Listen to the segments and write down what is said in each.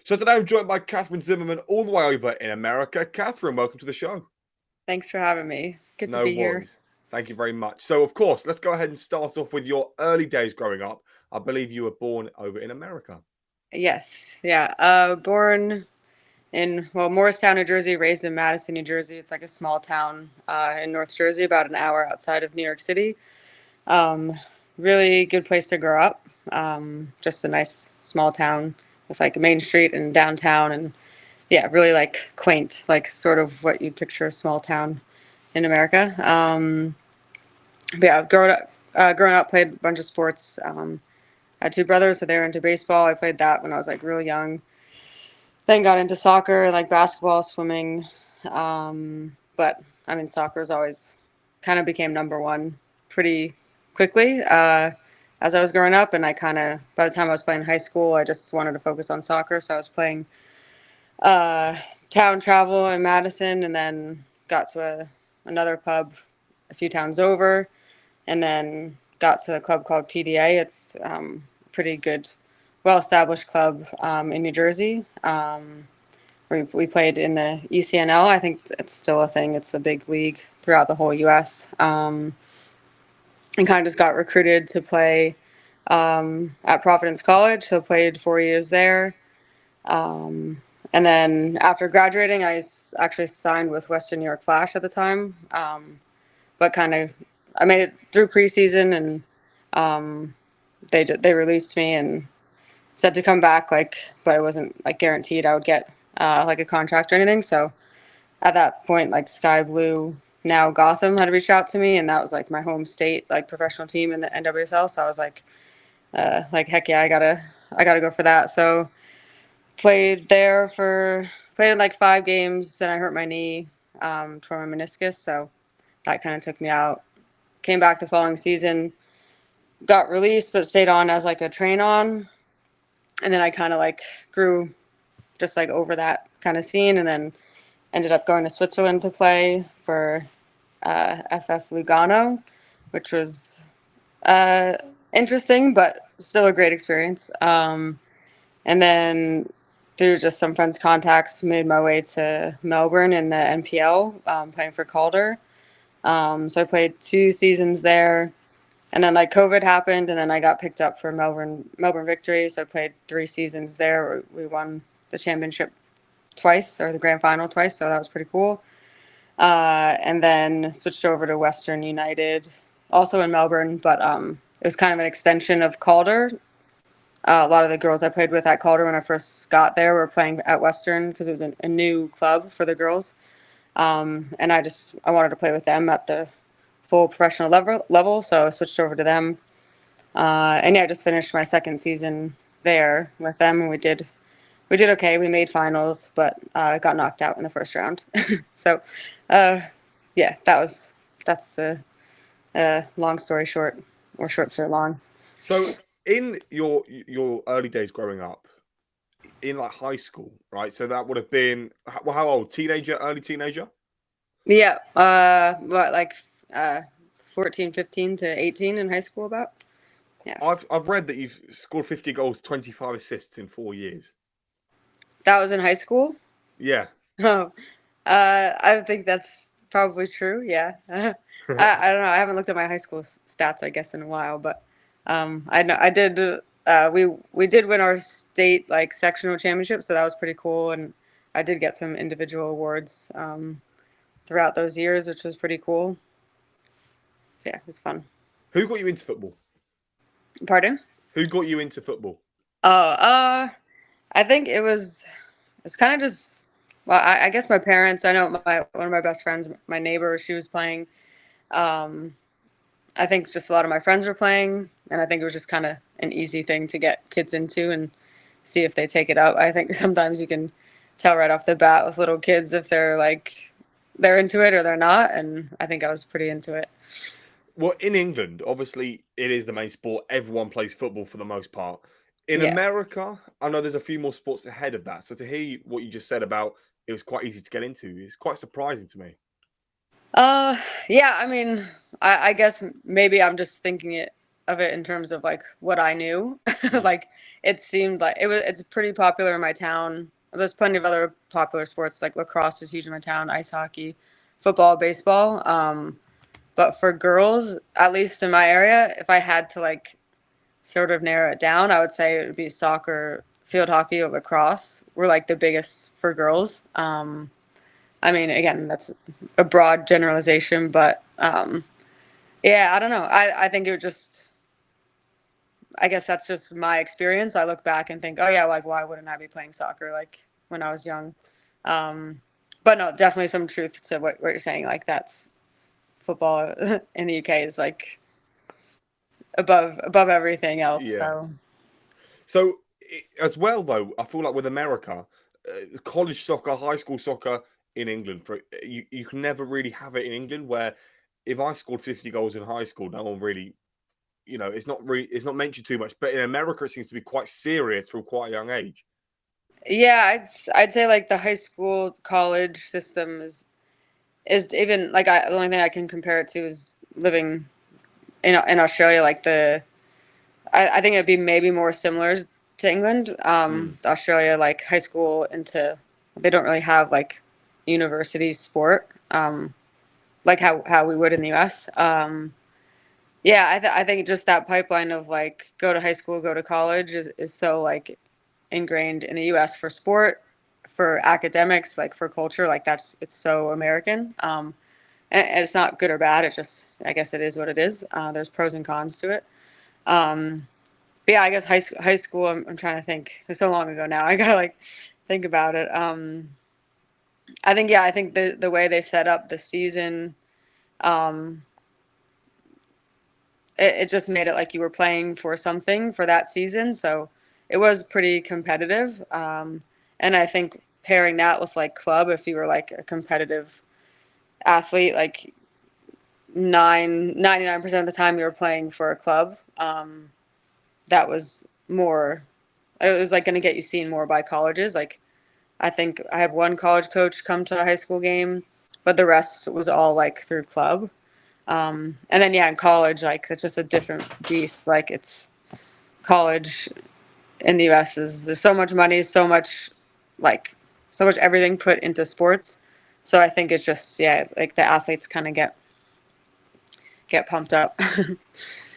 So today I'm joined by Catherine Zimmerman all the way over in America. Catherine, welcome to the show. Thanks for having me. Good to No be here. worries. Thank you very much. So, of course, let's go ahead and start off with your early days growing up. I believe you were born over in America. Yes, yeah. Born in Morristown, New Jersey, raised in Madison, New Jersey. It's like a small town in North Jersey, about an hour outside of New York City. Um, Really good place to grow up. Just a nice small town with like a main street and downtown, and yeah, really like quaint, like sort of what you'd picture a small town in America. But yeah, growing up, played a bunch of sports. I had two brothers, so they were into baseball. I played that when I was like real young. Then got into soccer, like basketball, swimming. But I mean, soccer is always kind of became number one pretty quickly as I was growing up. And I kind of, by the time I was playing high school, I just wanted to focus on soccer. So I was playing uh, town travel in Madison, and then got to another club a few towns over, and then got to a club called PDA. It's pretty good, well-established club in New Jersey. We played in the ECNL. I think it's still a thing. It's a big league throughout the whole U.S. And kind of just got recruited to play at Providence College. So played 4 years there. And then after graduating, actually signed with Western New York Flash at the time. But kind of, I made it through preseason, and um, they released me and said to come back, like, but it wasn't like guaranteed I would get like a contract or anything. So at that point, like Sky Blue, now Gotham, had reached out to me, and that was like my home state like professional team in the NWSL. So I was like heck yeah, I gotta go for that. So played in like 5 games, then I hurt my knee, tore my meniscus, so that kind of took me out. Came back the following season, got released, but stayed on as like a train on, and then I kind of like grew just like over that kind of scene, and then ended up going to Switzerland to play for FF Lugano, which was uh, interesting, but still a great experience. And then through just some friends' contacts, made my way to Melbourne in the NPL, playing for Calder. So I played 2 seasons there, and then like COVID happened, and then I got picked up for Melbourne Victory. So I played 3 seasons there. We won the championship twice, or the grand final twice. So that was pretty cool. And then switched over to Western United, also in Melbourne, but it was kind of an extension of Calder. A lot of the girls I played with at Calder when I first got there were playing at Western because it was a new club for the girls. And I wanted to play with them at the full professional level, so I switched over to them. And yeah, I just finished my second season there with them, and we did okay. We made finals, but got knocked out in the first round. So, uh, yeah, that's the long story short, or short story long. So, in your early days growing up, in like high school, right? So that would have been, well, how old? Teenager, early teenager? Yeah, what, like uh 14, 15 to 18 in high school about? Yeah. I've read that you've scored 50 goals, 25 assists in 4 years. That was in high school? Yeah. Oh. I think that's probably true, yeah. I don't know. I haven't looked at my high school stats, I guess, in a while, but I know I did we did win our state like sectional championship, so that was pretty cool, and I did get some individual awards throughout those years, which was pretty cool. So yeah, it was fun. Who got you into football? Pardon? Who got you into football? Oh, I think it's kind of just, well, I guess my parents. I know my one of my best friends, my neighbor, she was playing. Um, I think just a lot of my friends were playing, and I think it was just kind of an easy thing to get kids into and see if they take it up. I think sometimes you can tell right off the bat with little kids if they're into it or they're not, and I think I was pretty into it. Well, in England, obviously, it is the main sport. Everyone plays football for the most part. In Yeah. America, I know there's a few more sports ahead of that. So to hear what you just said about it was quite easy to get into is quite surprising to me. Uh, yeah. I mean, I guess maybe I'm just thinking it. of it in terms of like what I knew. Mm. Like it seemed like it's pretty popular in my town. There's plenty of other popular sports like lacrosse is huge in my town, ice hockey, football, baseball. But for girls, at least in my area, if I had to like sort of narrow it down, I would say it would be soccer, field hockey, or lacrosse were like the biggest for girls. I mean, again, that's a broad generalization, but yeah, I don't know. I think it would just, I guess that's just my experience. I look back and think, oh yeah, like why wouldn't I be playing soccer like when I was young? Um, but no, definitely some truth to what you're saying. Like that's football in the UK is like above everything else. Yeah. So So as well, though, I feel like with America, college soccer, high school soccer in England, for you can never really have it in England where if I scored 50 goals in high school, no one really, it's not mentioned too much. But in America, it seems to be quite serious from quite a young age. yeah, I'd say like the high school college system is even like the only thing I can compare it to is living in Australia. Like I think it'd be maybe more similar to England. Mm. Australia, like high school into, they don't really have like university sport, like how we would in the U.S. Yeah, I think just that pipeline of like go to high school, go to college is so like ingrained in the U.S. for sport, for academics, like for culture, like it's so American. And it's not good or bad. It just, I guess it is what it is. There's pros and cons to it. Um, but yeah, I guess high school. I'm trying to think. It's so long ago now. I gotta like think about it. I think yeah. I think the way they set up the season, um, it just made it like you were playing for something for that season. So it was pretty competitive. And I think pairing that with like club, if you were like a competitive athlete, like 99% of the time you were playing for a club. That was more. It was like going to get you seen more by colleges. Like I think I had one college coach come to a high school game, but the rest was all like through club. And then yeah, in college, like it's just a different beast. Like it's college in the U.S. is there's so much money, like so much everything put into sports. So I think it's just yeah, like the athletes kind of get pumped up.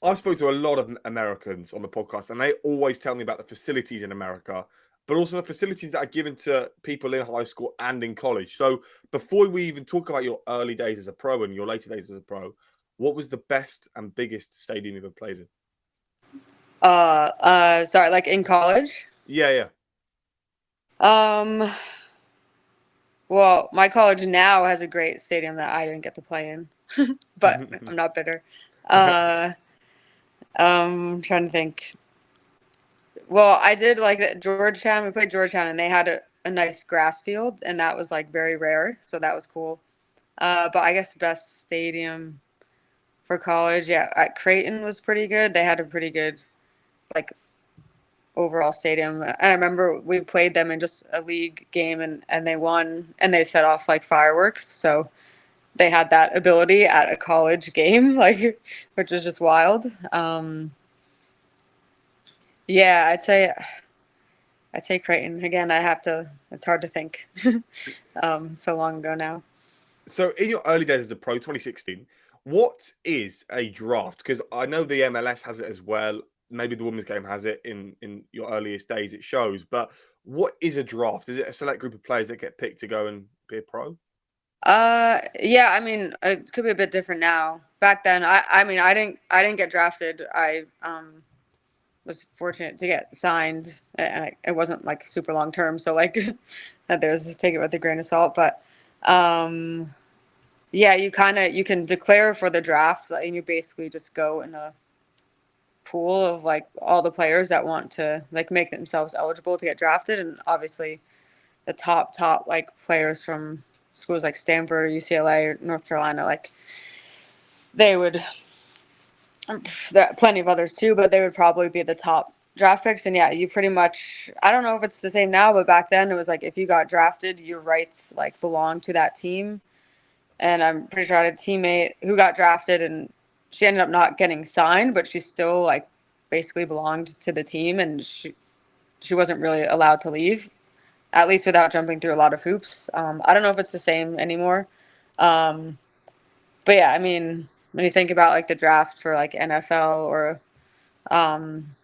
I spoke to a lot of Americans on the podcast, and they always tell me about the facilities in America, but also the facilities that are given to people in high school and in college. So, before we even talk about your early days as a pro and your later days as a pro, what was the best and biggest stadium you've ever played in? Sorry, like in college. Yeah, yeah. Um, well, my college now has a great stadium that I didn't get to play in, but I'm not bitter. Uh, I'm trying to think. Well, I did like that Georgetown. We played Georgetown, and they had a nice grass field, and that was like very rare, so that was cool. But I guess best stadium for college, yeah, at Creighton was pretty good. They had a pretty good like overall stadium. And I remember we played them in just a league game and they won and they set off like fireworks. So they had that ability at a college game, like which is just wild. Yeah, I'd say Creighton. Again, I have to it's hard to think. So long ago now. So, in your early days as a pro, 2016, what is a draft? Because I know the MLS has it as well. Maybe the women's game has it in your earliest days. It shows, but what is a draft? Is it a select group of players that get picked to go and be a pro? Yeah, I mean, it could be a bit different now. Back then, I mean, I didn't get drafted. I was fortunate to get signed, and it wasn't like super long term, so like that there's take it with a grain of salt. But um, yeah, you can declare for the draft, and you basically just go in a pool of like all the players that want to like make themselves eligible to get drafted, and obviously the top like players from schools like Stanford or UCLA or North Carolina, like they would. There are plenty of others too, but they would probably be the top draft picks. And yeah, you pretty much. I don't know if it's the same now, but back then it was like if you got drafted, your rights like belonged to that team. And I'm pretty sure I had a teammate who got drafted, and she ended up not getting signed, but she still like basically belonged to the team, and she wasn't really allowed to leave, at least without jumping through a lot of hoops. I don't know if it's the same anymore. Um, but yeah, I mean, when you think about like the draft for like NFL or um,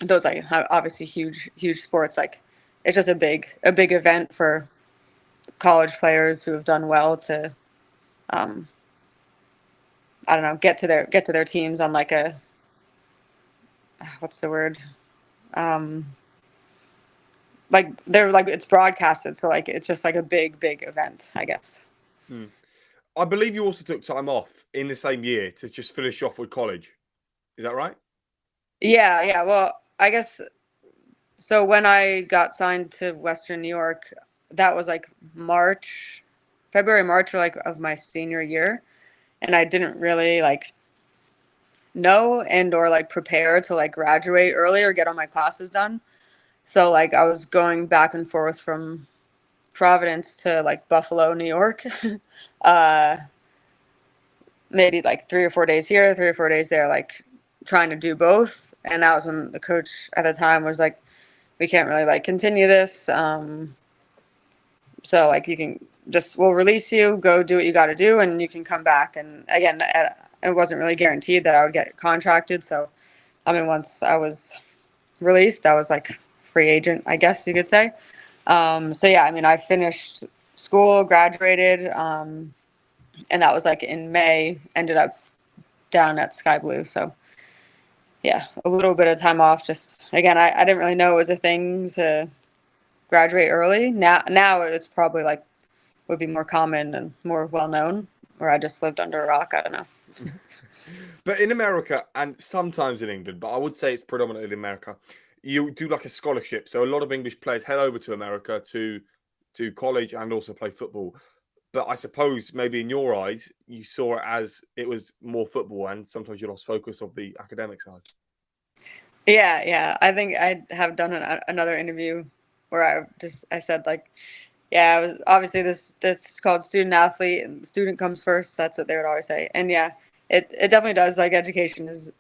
those like obviously huge sports, like it's just a big event for college players who have done well to um, I don't know, get to their teams on like a what's the word, um, like they're like it's broadcasted, so like it's just like a big event, I guess. Hmm. I believe you also took time off in the same year to just finish off with college. Is that right? Yeah. Well, I guess so. When I got signed to Western New York, that was like February, March, or like of my senior year, and I didn't really like know and or like prepare to like graduate early or get all my classes done. So like I was going back and forth from Providence to like Buffalo, New York. uh, Maybe like 3 or 4 days here, 3 or 4 days there, like trying to do both. And that was when the coach at the time was like, we can't really like continue this. So like you can just we'll release you, go do what you got to do, and you can come back. And again, it wasn't really guaranteed that I would get contracted. So I mean, once I was released, I was like free agent, I guess you could say. So yeah, I mean, I finished school, graduated, and that was like in May. Ended up down at Sky Blue. So yeah, a little bit of time off. Just again, I didn't really know it was a thing to graduate early. Now it's probably like would be more common and more well known. Or I just lived under a rock. I don't know. But in America and sometimes in England, but I would say it's predominantly in America, you do like a scholarship. So a lot of English players head over to America to college and also play football. But I suppose maybe in your eyes, you saw it as it was more football and sometimes you lost focus of the academic side. Yeah. I think I have done another interview where I said like, yeah, I was obviously this is called student athlete and student comes first. That's what they would always say. And yeah, it definitely does. Like education is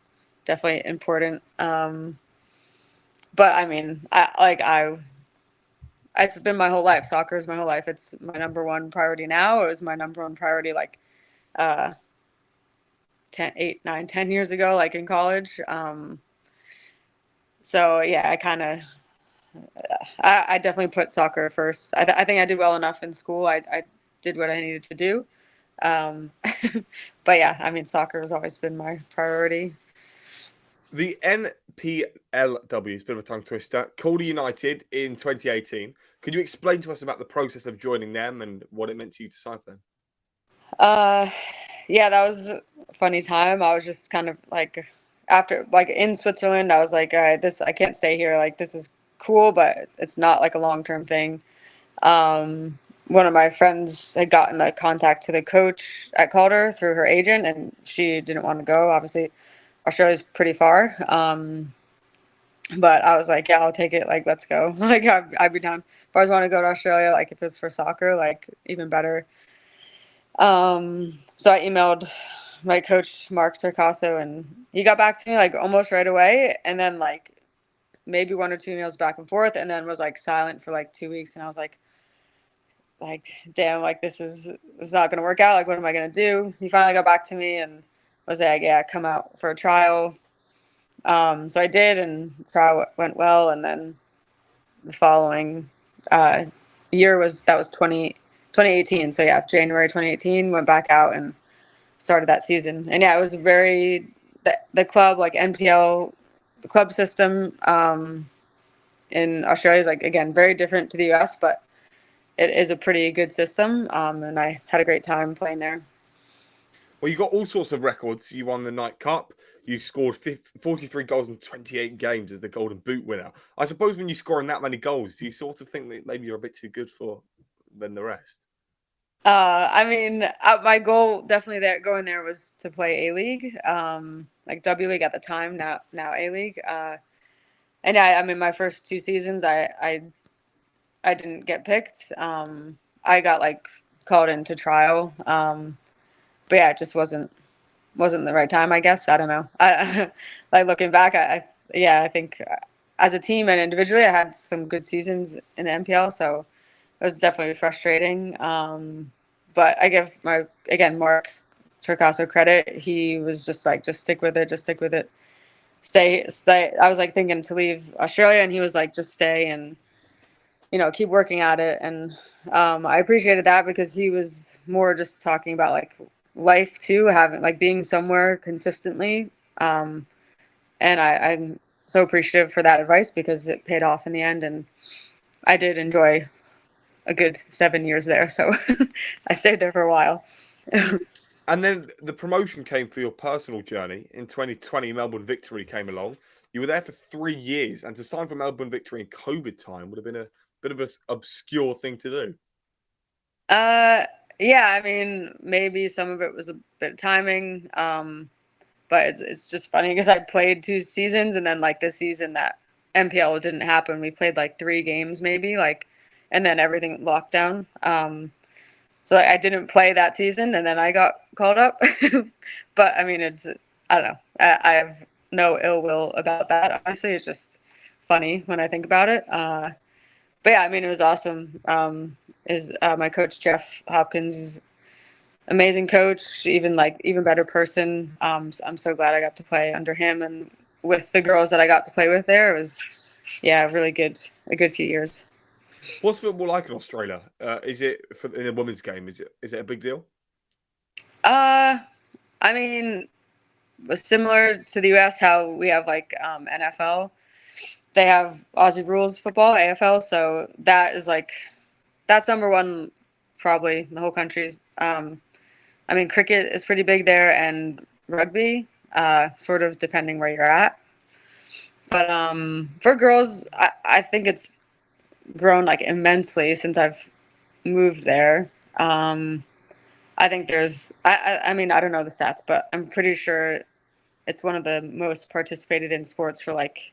definitely important. But I mean, it's been my whole life. Soccer is my whole life. It's my number one priority now. It was my number one priority like uh 10, 8, 9, 10 years ago, like in college. So yeah, I definitely put soccer first. I think I did well enough in school. I did what I needed to do. Um, but yeah, I mean, soccer has always been my priority. The NPLW is a bit of a tongue twister. Calder United in 2018. Could you explain to us about the process of joining them and what it meant to you to sign for them? Uh, yeah, that was a funny time. I was just kind of like, after like in Switzerland, I was like, all right, this I can't stay here. Like this is cool, but it's not like a long-term thing. One of my friends had gotten a contact to the coach at Calder through her agent, and she didn't want to go. Obviously, Australia's pretty far. But I was like, yeah, I'll take it. Like, let's go. Like, I'd be down. If I was want to go to Australia, like if it's for soccer, like even better. So I emailed my coach Mark Turcaso, and he got back to me like almost right away, and then like maybe one or two emails back and forth, and then was like silent for like 2 weeks, and I was like damn, like this is not gonna work out. Like what am I gonna do? He finally got back to me and was like, yeah, come out for a trial. So I did, and the trial went well, and then the following uh, year was 2018. So yeah, January 2018 went back out and started that season. And yeah, it was the club like NPL, the club system in Australia is like again very different to the US, but it is a pretty good system. And I had a great time playing there. Well, you got all sorts of records. You won the Night Cup. You scored 43 goals in 28 games as the Golden Boot winner. I suppose when you score in that many goals, do you sort of think that maybe you're a bit too good for than the rest? I mean, my goal definitely there going there was to play A League, like W League at the time, now A League. And I mean, my first 2 seasons, I didn't get picked. I got like called into trial, but yeah, it just wasn't. wasn't the right time, I guess. I don't know. Like looking back, yeah, I think as a team and individually, I had some good seasons in the NPL, so it was definitely frustrating. But I give my again Mark Turcaso credit. He was just like, just stick with it, just stick with it, stay. I was like thinking to leave Australia, and he was like, just stay and keep working at it. And I appreciated that because he was more just talking about like life too, having like being somewhere consistently. Um, and I'm so appreciative for that advice because it paid off in the end, and I did enjoy a good 7 years there. So I stayed there for a while. And then the promotion came for your personal journey. In 2020, Melbourne Victory came along. You were there for 3 years, and to sign for Melbourne Victory in COVID time would have been a bit of an obscure thing to do. Uh, yeah, I mean, maybe some of it was a bit of timing, but it's just funny because I played 2 seasons, and then like this season that MPL didn't happen. We played like 3 games maybe, like, and then everything locked down. So like, I didn't play that season, and then I got called up. But I mean, I don't know. I have no ill will about that. Obviously, it's just funny when I think about it. But yeah, I mean, it was awesome. Is My coach Jeff Hopkins is amazing coach, even better person. I'm so glad I got to play under him and with the girls that I got to play with there. It was, yeah, really good, a good few years. What's football like in Australia? Is it in a women's game? Is it a big deal? Uh, I mean, similar to the U.S., how we have like NFL, they have Aussie rules football, AFL. So that's number one, probably in the whole country. I mean, cricket is pretty big there, and rugby, sort of depending where you're at. But for girls, I think it's grown like immensely since I've moved there. I think I mean, I don't know the stats, but I'm pretty sure it's one of the most participated in sports for like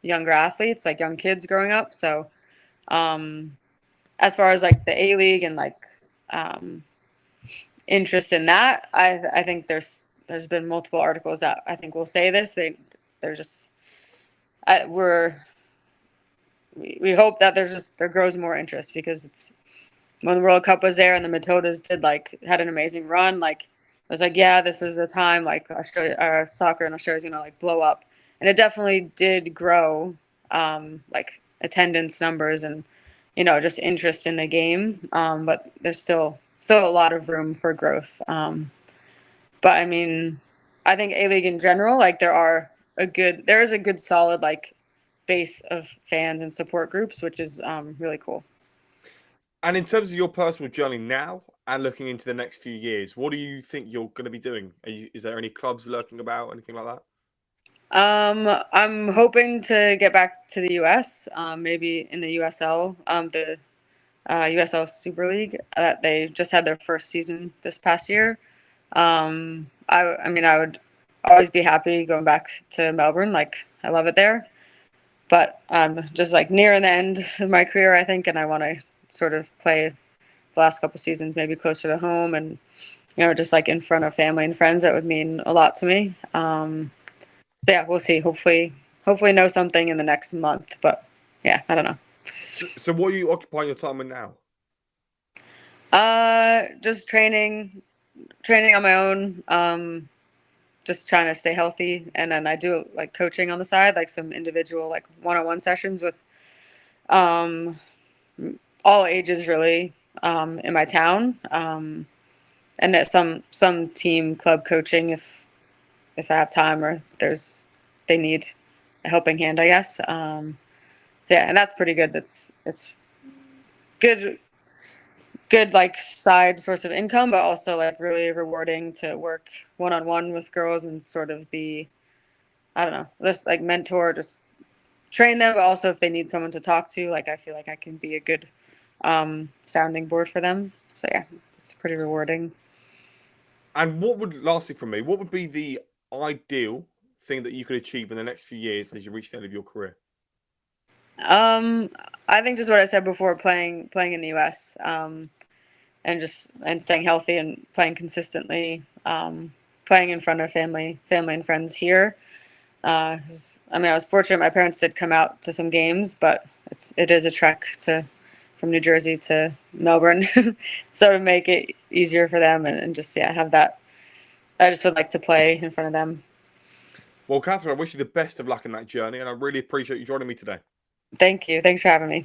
younger athletes, like young kids growing up. So, um, as far as like the A League and like um, interest in that, I think there's been multiple articles that I think will say this. They're just we're we hope that there grows more interest because it's when the World Cup was there and the Matodas had an amazing run. Like it was like, yeah, this is the time like Australia, soccer in Australia is gonna like blow up, and it definitely did grow, like attendance numbers and just interest in the game. But there's still a lot of room for growth. But I mean, I think A League in general, like there is a good solid like base of fans and support groups, which is really cool. And in terms of your personal journey now and looking into the next few years, what do you think you're going to be doing? Is there any clubs lurking about, anything like that? I'm hoping to get back to the U.S. Maybe in the USL, the USL Super League. They just had their first season this past year. I mean, I would always be happy going back to Melbourne. Like, I love it there. But I'm just like near the end of my career, I think, and I want to sort of play the last couple seasons maybe closer to home and just like in front of family and friends. That would mean a lot to me. So yeah, we'll see. Hopefully know something in the next month. But yeah, I don't know. So what are you occupying your time with now? Just training on my own. Just trying to stay healthy, and then I do like coaching on the side, like some individual like one-on-one sessions with um all ages really in my town. And at some team club coaching if I have time or they need a helping hand, I guess. Yeah, and that's pretty good. It's good like side source of income, but also like really rewarding to work one on one with girls and sort of be, I don't know, just like mentor, just train them, but also if they need someone to talk to, like I feel like I can be a good sounding board for them. So yeah, it's pretty rewarding. And lastly from me, what would be the ideal thing that you could achieve in the next few years as you reach the end of your career? Um, I think just what I said before, playing in the U.S. And staying healthy and playing consistently. playing in front of family and friends here. I was fortunate my parents did come out to some games, but it is a trek from New Jersey to Melbourne, so to make it easier for them and just have that, I just would like to play in front of them. Well, Catherine, I wish you the best of luck in that journey, and I really appreciate you joining me today. Thank you. Thanks for having me.